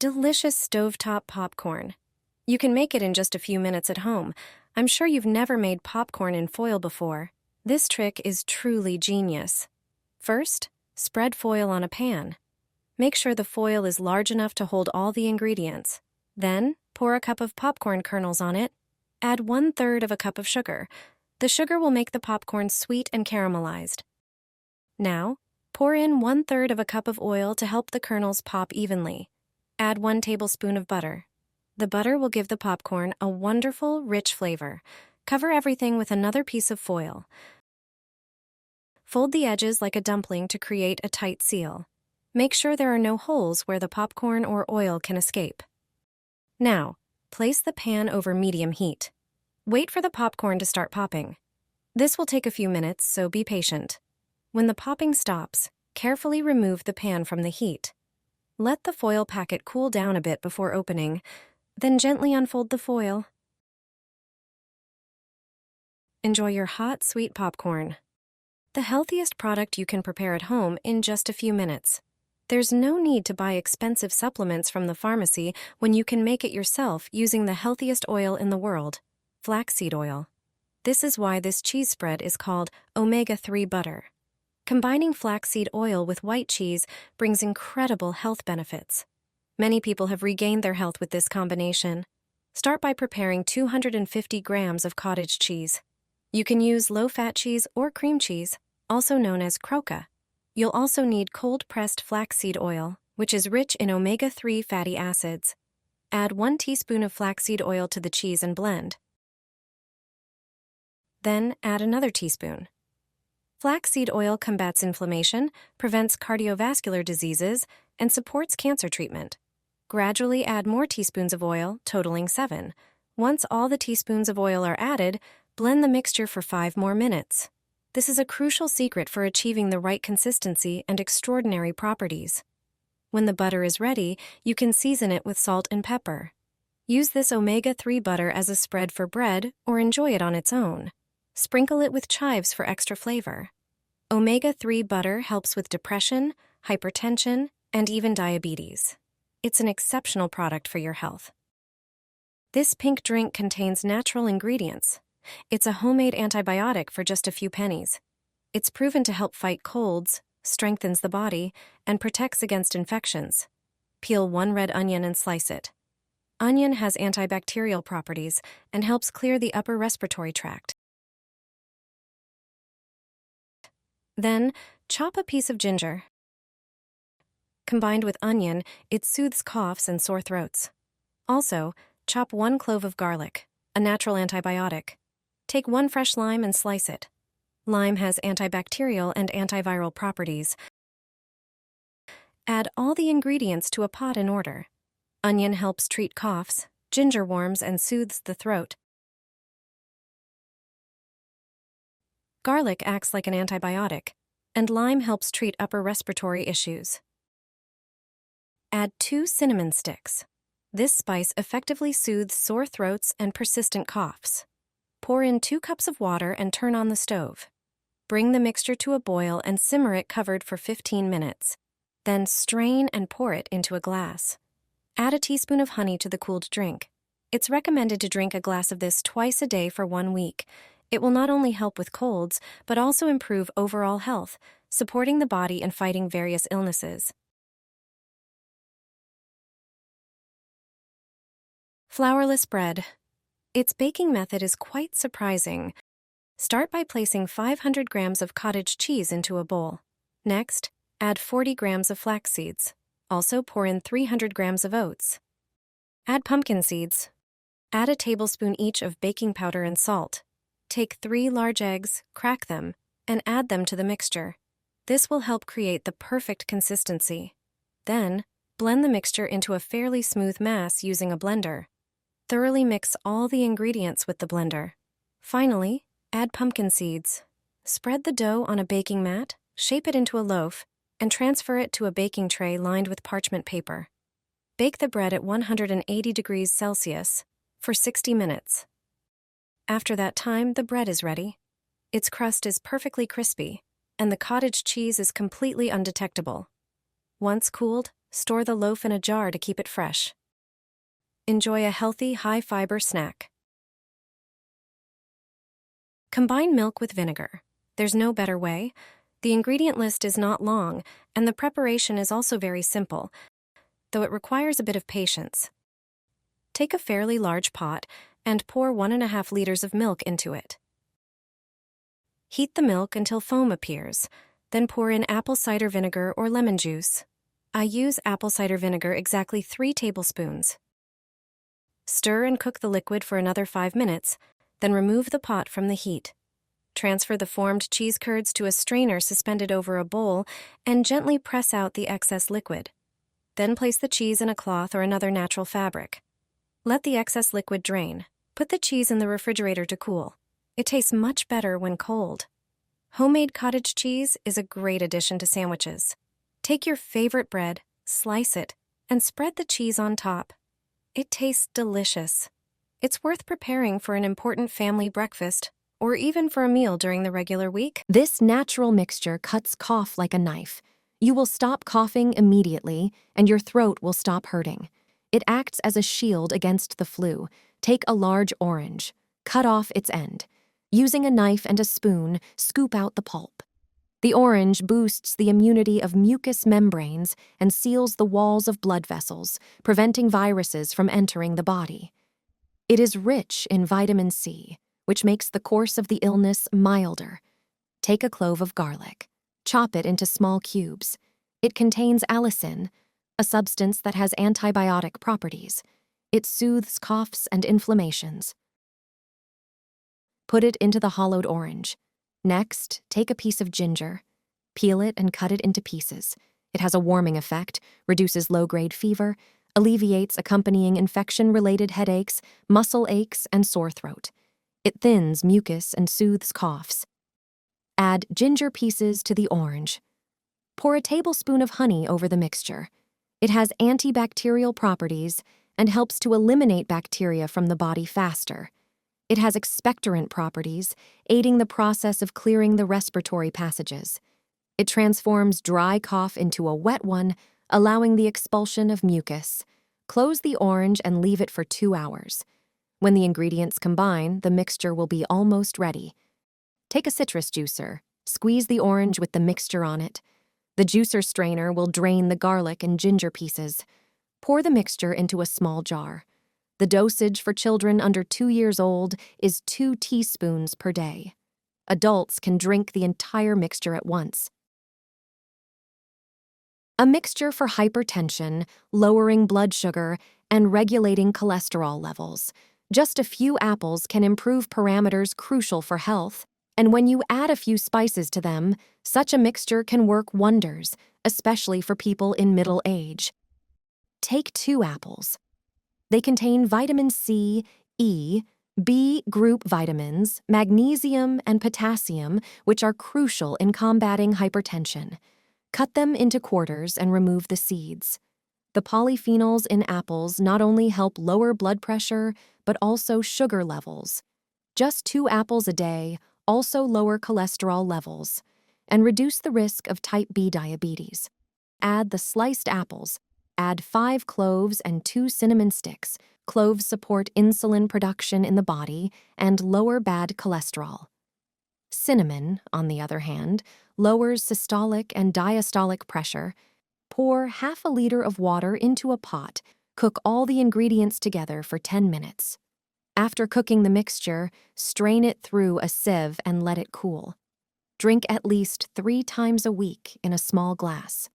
delicious stovetop popcorn. You can make it in just a few minutes at home. I'm sure you've never made popcorn in foil before. This trick is truly genius. First, spread foil on a pan. Make sure the foil is large enough to hold all the ingredients. Then, pour a cup of popcorn kernels on it. Add 1/3 of a cup of sugar. The sugar will make the popcorn sweet and caramelized. Now, pour in 1/3 of a cup of oil to help the kernels pop evenly. Add 1 tablespoon of butter. The butter will give the popcorn a wonderful, rich flavor. Cover everything with another piece of foil. Fold the edges like a dumpling to create a tight seal. Make sure there are no holes where the popcorn or oil can escape. Now, place the pan over medium heat. Wait for the popcorn to start popping. This will take a few minutes, so be patient. When the popping stops, carefully remove the pan from the heat. Let the foil packet cool down a bit before opening, then gently unfold the foil. Enjoy your hot, sweet popcorn. The healthiest product you can prepare at home in just a few minutes. There's no need to buy expensive supplements from the pharmacy when you can make it yourself using the healthiest oil in the world, flaxseed oil. This is why this cheese spread is called Omega3 Butter. Combining flaxseed oil with white cheese brings incredible health benefits. Many people have regained their health with this combination. Start by preparing 250 grams of cottage cheese. You can use low-fat cheese or cream cheese, also known as croca. You'll also need cold-pressed flaxseed oil, which is rich in omega-3 fatty acids. Add 1 teaspoon of flaxseed oil to the cheese and blend. Then add another teaspoon. Flaxseed oil combats inflammation, prevents cardiovascular diseases, and supports cancer treatment. Gradually add more teaspoons of oil, totaling 7. Once all the teaspoons of oil are added, blend the mixture for 5 more minutes. This is a crucial secret for achieving the right consistency and extraordinary properties. When the butter is ready, you can season it with salt and pepper. Use this omega-3 butter as a spread for bread or enjoy it on its own. Sprinkle it with chives for extra flavor. Omega-3 butter helps with depression, hypertension, and even diabetes. It's an exceptional product for your health. This pink drink contains natural ingredients. It's a homemade antibiotic for just a few pennies. It's proven to help fight colds, strengthens the body, and protects against infections. Peel 1 red onion and slice it. Onion has antibacterial properties and helps clear the upper respiratory tract. Then, chop a piece of ginger. Combined with onion, it soothes coughs and sore throats. Also, chop 1 clove of garlic, a natural antibiotic. Take 1 fresh lime and slice it. Lime has antibacterial and antiviral properties. Add all the ingredients to a pot in order. Onion helps treat coughs, ginger warms and soothes the throat. Garlic acts like an antibiotic, and lime helps treat upper respiratory issues. Add 2 cinnamon sticks. This spice effectively soothes sore throats and persistent coughs. Pour in 2 cups of water and turn on the stove. Bring the mixture to a boil and simmer it covered for 15 minutes. Then strain and pour it into a glass. Add a teaspoon of honey to the cooled drink. It's recommended to drink a glass of this twice a day for 1 week. It will not only help with colds, but also improve overall health, supporting the body and fighting various illnesses. Flourless bread. Its baking method is quite surprising. Start by placing 500 grams of cottage cheese into a bowl. Next, add 40 grams of flax seeds. Also pour in 300 grams of oats. Add pumpkin seeds. Add a tablespoon each of baking powder and salt. Take 3 large eggs, crack them, and add them to the mixture. This will help create the perfect consistency. Then, blend the mixture into a fairly smooth mass using a blender. Thoroughly mix all the ingredients with the blender. Finally, add pumpkin seeds. Spread the dough on a baking mat, shape it into a loaf, and transfer it to a baking tray lined with parchment paper. Bake the bread at 180 degrees Celsius for 60 minutes. After that time, the bread is ready. Its crust is perfectly crispy, and the cottage cheese is completely undetectable. Once cooled, Store the loaf in a jar to keep it fresh. Enjoy a healthy, high-fiber snack. Combine milk with vinegar. There's no better way. The ingredient list is not long, and the preparation is also very simple, though it requires a bit of patience. Take a fairly large pot and pour 1.5 liters of milk into it. Heat the milk until foam appears, then pour in apple cider vinegar or lemon juice. I use apple cider vinegar exactly 3 tablespoons. Stir and cook the liquid for another 5 minutes, then remove the pot from the heat. Transfer the formed cheese curds to a strainer suspended over a bowl and gently press out the excess liquid. Then place the cheese in a cloth or another natural fabric. Let the excess liquid drain. Put the cheese in the refrigerator to cool. It tastes much better when cold. Homemade cottage cheese is a great addition to sandwiches. Take your favorite bread, slice it, and spread the cheese on top. It tastes delicious. It's worth preparing for an important family breakfast or even for a meal during the regular week. This natural mixture cuts cough like a knife. You will stop coughing immediately, and your throat will stop hurting. It acts as a shield against the flu. Take a large orange. Cut off its end. Using a knife and a spoon, scoop out the pulp. The orange boosts the immunity of mucous membranes and seals the walls of blood vessels, preventing viruses from entering the body. It is rich in vitamin C, which makes the course of the illness milder. Take a clove of garlic. Chop it into small cubes. It contains allicin, a substance that has antibiotic properties. It soothes coughs and inflammations. Put it into the hollowed orange. Next, take a piece of ginger. Peel it and cut it into pieces. It has a warming effect, reduces low-grade fever, alleviates accompanying infection-related headaches, muscle aches, and sore throat. It thins mucus and soothes coughs. Add ginger pieces to the orange. Pour a tablespoon of honey over the mixture. It has antibacterial properties and helps to eliminate bacteria from the body faster. It has expectorant properties, aiding the process of clearing the respiratory passages. It transforms dry cough into a wet one, allowing the expulsion of mucus. Close the orange and leave it for 2 hours. When the ingredients combine, the mixture will be almost ready. Take a citrus juicer. Squeeze the orange with the mixture on it. The juicer strainer will drain the garlic and ginger pieces. Pour the mixture into a small jar. The dosage for children under 2 years old is 2 teaspoons per day. Adults can drink the entire mixture at once. A mixture for hypertension, lowering blood sugar, and regulating cholesterol levels. Just a few apples can improve parameters crucial for health, and when you add a few spices to them, such a mixture can work wonders, especially for people in middle age. Take 2 apples. They contain vitamin C, E, B group vitamins, magnesium, and potassium, which are crucial in combating hypertension. Cut them into quarters and remove the seeds. The polyphenols in apples not only help lower blood pressure, but also sugar levels. Just 2 apples a day also lower cholesterol levels and reduce the risk of type B diabetes. Add the sliced apples. Add 5 cloves and 2 cinnamon sticks. Cloves support insulin production in the body and lower bad cholesterol. Cinnamon, on the other hand, lowers systolic and diastolic pressure. Pour half a liter of water into a pot. Cook all the ingredients together for 10 minutes. After cooking the mixture, strain it through a sieve and let it cool. Drink at least 3 times a week in a small glass.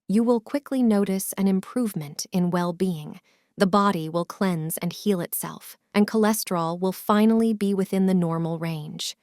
You will quickly notice an improvement in well-being. The body will cleanse and heal itself, and cholesterol will finally be within the normal range.